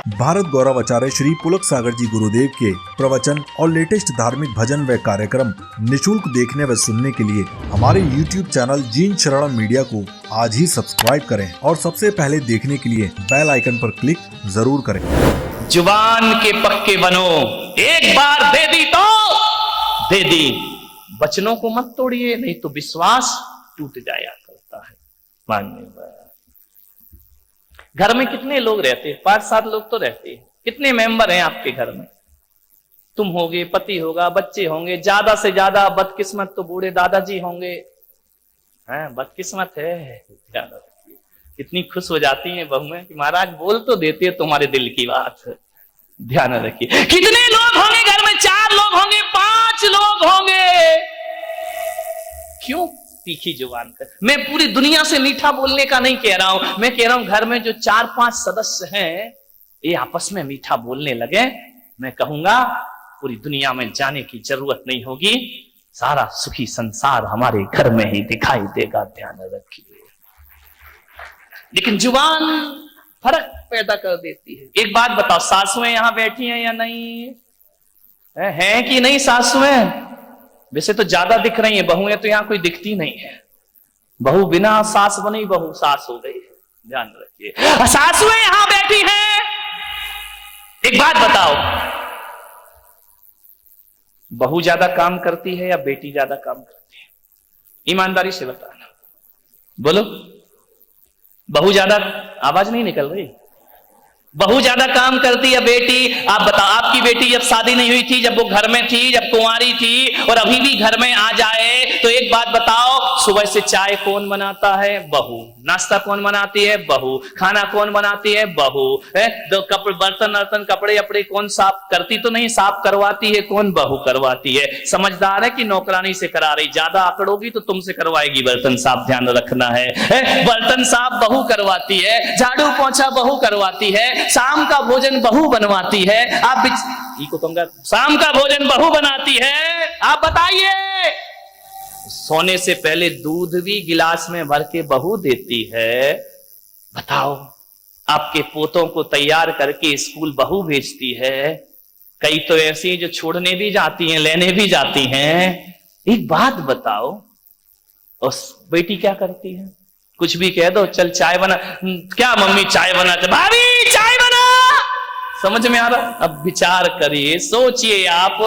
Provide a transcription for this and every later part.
भारत गौरव आचार्य श्री पुलक सागर जी गुरुदेव के प्रवचन और लेटेस्ट धार्मिक भजन व कार्यक्रम निशुल्क देखने व सुनने के लिए हमारे YouTube चैनल जीन शरणम मीडिया को आज ही सब्सक्राइब करें और सबसे पहले देखने के लिए बेल आइकन पर क्लिक जरूर करें। जुबान के पक्के बनो, एक बार दे दी तो दे दी, वचनों को मत तोड़िए, नहीं तो विश्वास टूट जाया करता है। मानने घर में कितने लोग रहते हैं? 5-7 लोग तो रहते हैं। कितने मेंबर हैं आपके घर में? तुम होगे, पति होगा, बच्चे होंगे, ज्यादा से ज्यादा बदकिस्मत तो बूढ़े दादाजी होंगे। हैं, बदकिस्मत है। कितनी खुश हो जाती हैं बहुएं कि महाराज बोल तो देते तुम्हारे दिल की बात, ध्यान रखिए। कितने लोग होंगे घर में? 4 लोग होंगे, 5 लोग होंगे। क्यों तीखी जुबान कर? मैं पूरी दुनिया से मीठा बोलने का नहीं कह रहा हूं, मैं कह रहा हूं घर में जो 4-5 सदस्य हैं ये आपस में मीठा बोलने लगे, मैं कहूंगा पूरी दुनिया में जाने की जरूरत नहीं होगी, सारा सुखी संसार हमारे घर में ही दिखाई देगा। ध्यान रखिए। लेकिन जुबान फर्क पैदा कर देती है। एक बात बताओ, सासुएं यहां बैठी हैं या नहीं है कि नहीं? सासुएं वैसे तो ज्यादा दिख रही है, बहुएं तो यहां कोई दिखती नहीं है। बहू बिना सास बनी बहू सास हो गई है, ध्यान रखिए। सासुएं यहां बैठी हैं, एक बात बताओ, बहू ज्यादा काम करती है या बेटी ज्यादा काम करती है? ईमानदारी से बताना, बोलो। बहू ज्यादा, आवाज नहीं निकल रही। बहू ज्यादा काम करती है बेटी? आप बताओ, आपकी बेटी जब शादी नहीं हुई थी, जब वो घर में थी, जब कुंवारी थी, और अभी भी घर में आ जाए तो एक बात बताओ, सुबह से चाय कौन बनाता है? बहू। नाश्ता कौन बनाती है? बहू। खाना कौन बनाती है? बहू। दो कपड़े, बर्तन कपड़े अपड़े कौन साफ करती तो नहीं, साफ करवाती है कौन? बहू करवाती है। समझदार है कि नौकरानी से करा रही? ज्यादा आकड़ोगी तो तुमसे करवाएगी बर्तन साफ, ध्यान रखना है। बर्तन साफ बहू करवाती है, झाड़ू पोंछा बहू करवाती है, शाम का भोजन बहू बनवाती है। आप को कहूंगा शाम का भोजन बहू बनाती है। आप बताइए, सोने से पहले दूध भी गिलास में भर के बहू देती है। बताओ, आपके पोतों को तैयार करके स्कूल बहू भेजती है। कई तो ऐसी जो छोड़ने भी जाती हैं, लेने भी जाती हैं। एक बात बताओ, उस बेटी क्या करती है? कुछ भी कह दो, चल चाय बना। क्या मम्मी चाय बना? भाभी चाय बना। समझ में आ रहा? अब विचार करिए, सोचिए आप,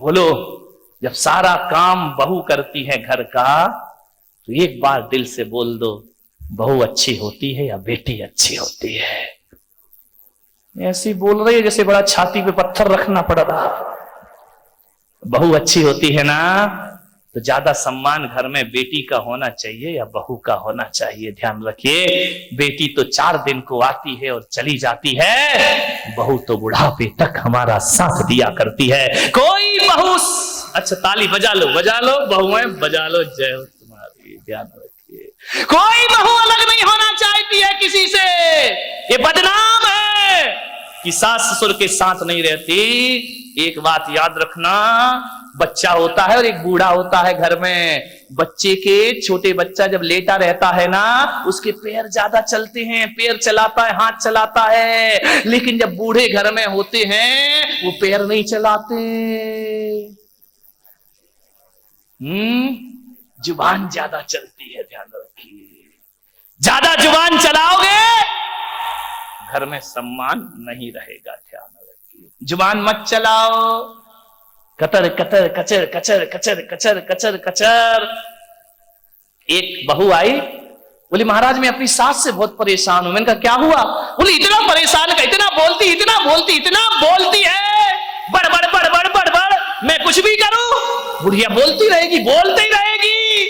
बोलो, जब सारा काम बहू करती है घर का, तो एक बार दिल से बोल दो, बहू अच्छी होती है या बेटी अच्छी होती है? ऐसी बोल रही है जैसे बड़ा छाती पे पत्थर रखना पड़ रहा। बहू अच्छी होती है ना, तो ज्यादा सम्मान घर में बेटी का होना चाहिए या बहू का होना चाहिए? ध्यान रखिए, बेटी तो 4 दिन को आती है और चली जाती है, बहू तो बुढ़ापे तक हमारा साथ दिया करती है। कोई बहू, अच्छा ताली बजा लो बहुएं बजा लो, जय हो तुम्हारी। ध्यान रखिए, कोई बहू अलग नहीं होना चाहती है किसी से। ये बदनाम है कि सास ससुर के साथ नहीं रहती। एक बात याद रखना, बच्चा होता है और एक बूढ़ा होता है घर में। बच्चे के, छोटे बच्चा जब लेटा रहता है ना, उसके पैर ज्यादा चलते हैं, पैर चलाता है, हाथ चलाता है। लेकिन जब बूढ़े घर में होते हैं, वो पैर नहीं चलाते। जुबान ज्यादा चलती है, ध्यान रखिए। ज्यादा जुबान चलाओगे, घर में सम्मान नहीं रहेगा, ध्यान रखिए। जुबान मत चलाओ। कतर कतर कचर कचर कचर कचर कचर कचर। एक बहू आई, बोली महाराज मैं अपनी सास से बहुत परेशान हूं। मैंने कहा क्या हुआ? बोली इतना परेशान है, इतना बोलती है, बड़ बड़ बड़ बड़ बड़ बड़, मैं कुछ भी करूं बुढ़िया बोलती रहेगी, बोलती रहेगी।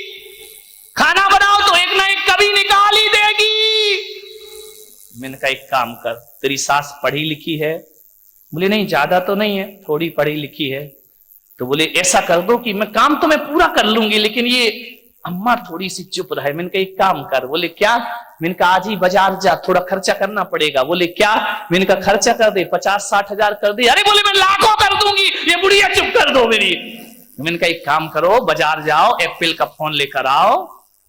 खाना बनाओ तो एक ना एक कभी निकाल ही देगी। मैंने कहा एक काम कर, तेरी सास पढ़ी लिखी है? बोले नहीं, ज्यादा तो नहीं है, थोड़ी पढ़ी लिखी है। तो बोले ऐसा कर दो कि मैं काम तो मैं पूरा कर लूंगी, लेकिन ये अम्मा थोड़ी सी चुप रहे। मैंने कहा एक काम कर। बोले क्या? मैंने कहा आज ही बाजार जा, थोड़ा खर्चा करना पड़ेगा। बोले क्या? मैंने कहा खर्चा कर दे, 50-60 हजार कर दे। अरे बोले मैं लाखों कर दूंगी, ये बुढ़िया चुप कर दो मेरी। मैंने कहा एक काम करो, बाजार जाओ, एप्पल का फोन लेकर आओ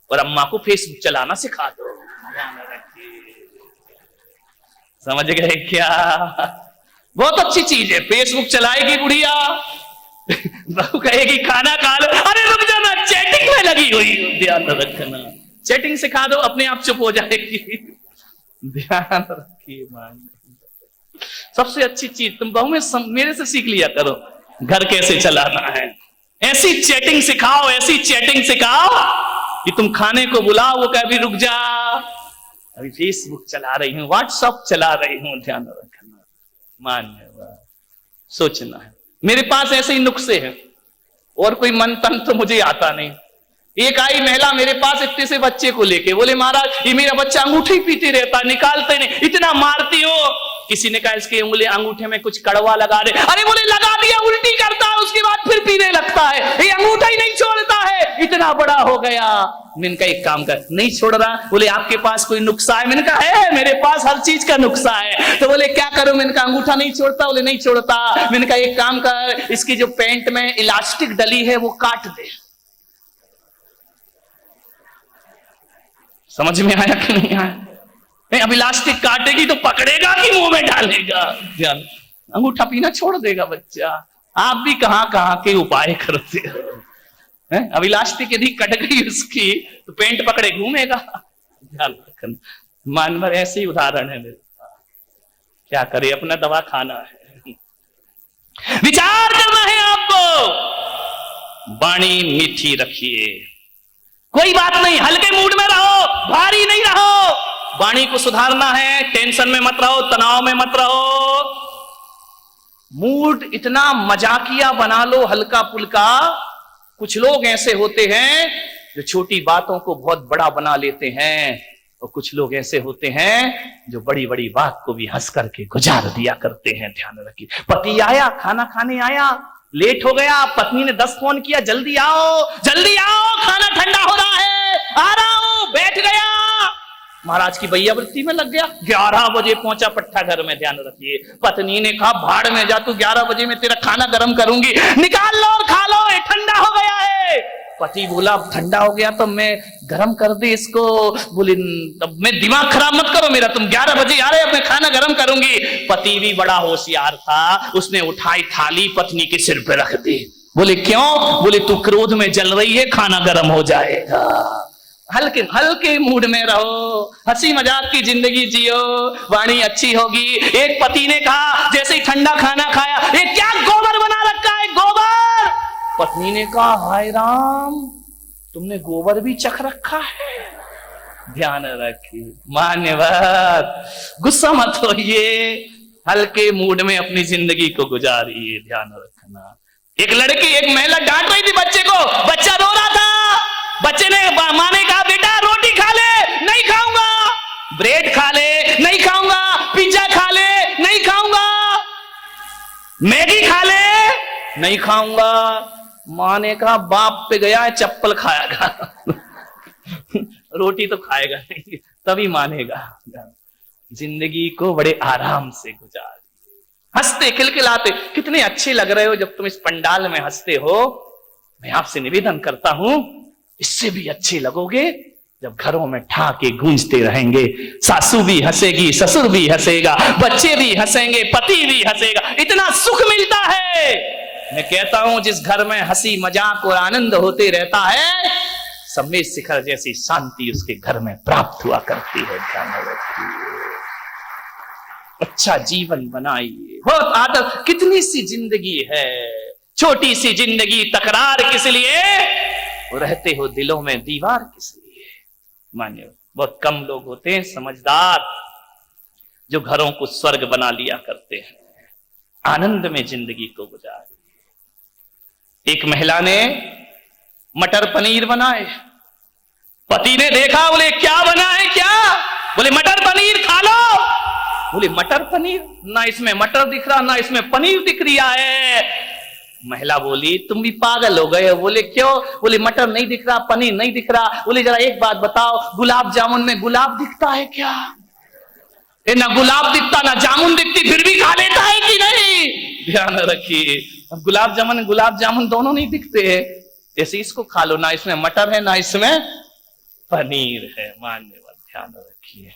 और अम्मा को फेसबुक चलाना सिखा दो। समझ गए क्या? बहुत अच्छी चीज है। फेसबुक चलाएगी बुढ़िया, बहू कहेगी खाना खा लो, अरे रुक जाना, चैटिंग में लगी हुई हो, ध्यान रखना। चैटिंग सिखा दो, अपने आप चुप हो जाएगी। ध्यान रखिए। मान सबसे अच्छी चीज तुम बहू में मेरे से सीख लिया करो, घर कैसे चलाना है। ऐसी चैटिंग सिखाओ, ऐसी चैटिंग सिखाओ कि तुम खाने को बुलाओ, वो कभी रुक जा, अभी फेसबुक चला रही हूं, व्हाट्सएप चला रही हूं। ध्यान रखना, मान्य सोचना है। मेरे पास ऐसे ही नुस्खे हैं, और कोई मंत्र तो मुझे आता नहीं। एक आई महिला मेरे पास इतने से बच्चे को लेके, बोले महाराज ये मेरा बच्चा अंगूठी पीते रहता, निकालते नहीं, इतना मारती हो। किसी ने कहा इसके उंगली अंगूठे में कुछ कड़वा लगा दे, अरे बोले लगा दिया, उल्टी करता है, उसके बाद फिर पीने लगता है, ये अंगूठा ही नहीं छोड़ता है, इतना बड़ा हो गया। मैंने कहा एक काम कर, नहीं छोड़ रहा, बोले आपके पास कोई नुस्खा है? मैंने कहा है, मेरे पास हर चीज का नुस्खा है। तो बोले क्या करूं? मैंने कहा अंगूठा नहीं छोड़ता, बोले नहीं छोड़ता। मैंने कहा एक काम कर, इसकी जो पैंट में इलास्टिक डली है वो काट दे। समझ में आया कि नहीं आया? नहीं, अब इलास्टिक काटेगी तो पकड़ेगा कि मुंह में डालेगा? ध्यान, अंगूठा पीना छोड़ देगा बच्चा। आप भी कहां कहां के उपाय करते हो। अब इलास्टिक यदि कट गई उसकी तो पेंट पकड़े घूमेगा। ध्यान रखना, मानवर ऐसे ही उदाहरण है मेरे पास। क्या करे, अपना दवा खाना है, विचार करना है आपको। वाणी मीठी रखिए, कोई बात नहीं, हल्के मूड में रहो, भारी नहीं रहो। वाणी को सुधारना है, टेंशन में मत रहो, तनाव में मत रहो। मूड इतना मजाकिया बना लो, हल्का फुल्का। कुछ लोग ऐसे होते हैं जो छोटी बातों को बहुत बड़ा बना लेते हैं, और कुछ लोग ऐसे होते हैं जो बड़ी बड़ी बात को भी हंस करके गुजार दिया करते हैं। ध्यान रखिए। पति आया, खाना खाने आया, लेट हो गया, पत्नी ने 10 फोन किया, जल्दी आओ जल्दी आओ, खाना ठंडा हो रहा है, आ रहा हूं, बैठ गया। महाराज की भैयावृत्ति में लग गया, 11 बजे पहुंचा पट्टा घर में। ध्यान रखिए, पत्नी ने कहा भाड़ में जा तू, 11 बजे में तेरा खाना गर्म करूंगी, निकाल लो और खा लो, ये ठंडा हो गया है। पति बोला ठंडा हो गया तो मैं गर्म कर दे इसको। बोले अब मैं दिमाग खराब मत करो मेरा, तुम 11 बजे आ रहे हो, मैं खाना गर्म करूंगी। पति भी बड़ा होशियार था, उसने उठाई थाली पत्नी के सिर पे रख दी। बोले क्यों? बोले तू क्रोध में जल रही है, खाना गर्म हो जाएगा। हल्के हल्के मूड में रहो, हंसी मजाक की जिंदगी जियो, वाणी अच्छी होगी। एक पति ने कहा जैसे ही ठंडा खाना खाया, ये क्या गोबर बना रखा है, गोबर। पत्नी ने कहा हाय राम, तुमने गोबर भी चख रखा है। ध्यान रखिए, मान्यवर, गुस्सा मत होइए, हल्के मूड में अपनी जिंदगी को गुजारिए। ध्यान रखना। एक लड़की, एक महिला डांट रही थी बच्चे को, बच्चा रो रहा था। बच्चे ने, मां ने कहा बेटा रोटी खा ले, नहीं खाऊंगा। ब्रेड खा ले, नहीं खाऊंगा। पिज्जा खा ले, नहीं खाऊंगा। मैगी खा ले, नहीं खाऊंगा। मां ने कहा बाप पे गया है, चप्पल खाएगा। रोटी तो खाएगा नहीं, तभी मानेगा। जिंदगी को बड़े आराम से गुजार, हंसते खिलखिलाते। कितने अच्छे लग रहे हो जब तुम इस पंडाल में हंसते हो। मैं आपसे निवेदन करता हूं, इससे भी अच्छे लगोगे जब घरों में ठाके गूंजते रहेंगे। सासू भी हंसेगी, ससुर भी हंसेगा, बच्चे भी हंसेंगे, पति भी हंसेगा, इतना सुख मिलता है। मैं कहता हूं जिस घर में हंसी मजाक और आनंद होते रहता है, सम्मेद शिखर जैसी शांति उसके घर में प्राप्त हुआ करती है। ध्यान रखिए, अच्छा जीवन बनाइए। बहुत आदत, कितनी सी जिंदगी है, छोटी सी जिंदगी, तकरार किस लिए, रहते हो दिलों में दीवार किस लिए। मानिए, बहुत कम लोग होते हैं समझदार जो घरों को स्वर्ग बना लिया करते हैं, आनंद में जिंदगी को गुजार। एक महिला ने मटर पनीर बनाए, पति ने देखा, बोले क्या बना है क्या? बोले मटर पनीर खा लो। बोले मटर पनीर, ना इसमें मटर दिख रहा, ना इसमें पनीर दिख रहा है। महिला बोली तुम भी पागल हो गए हो। बोले क्यों? बोले मटर नहीं दिख रहा, पनीर नहीं दिख रहा। बोले जरा एक बात बताओ, गुलाब जामुन में गुलाब दिखता है क्या? ना गुलाब दिखता ना जामुन दिखती, फिर भी खा लेता है कि नहीं? ध्यान रखिए, अब गुलाब जामुन दोनों नहीं दिखते हैं, जैसे इसको खा लो, ना इसमें मटर है ना इसमें पनीर है। मान्यवर, ध्यान रखिए।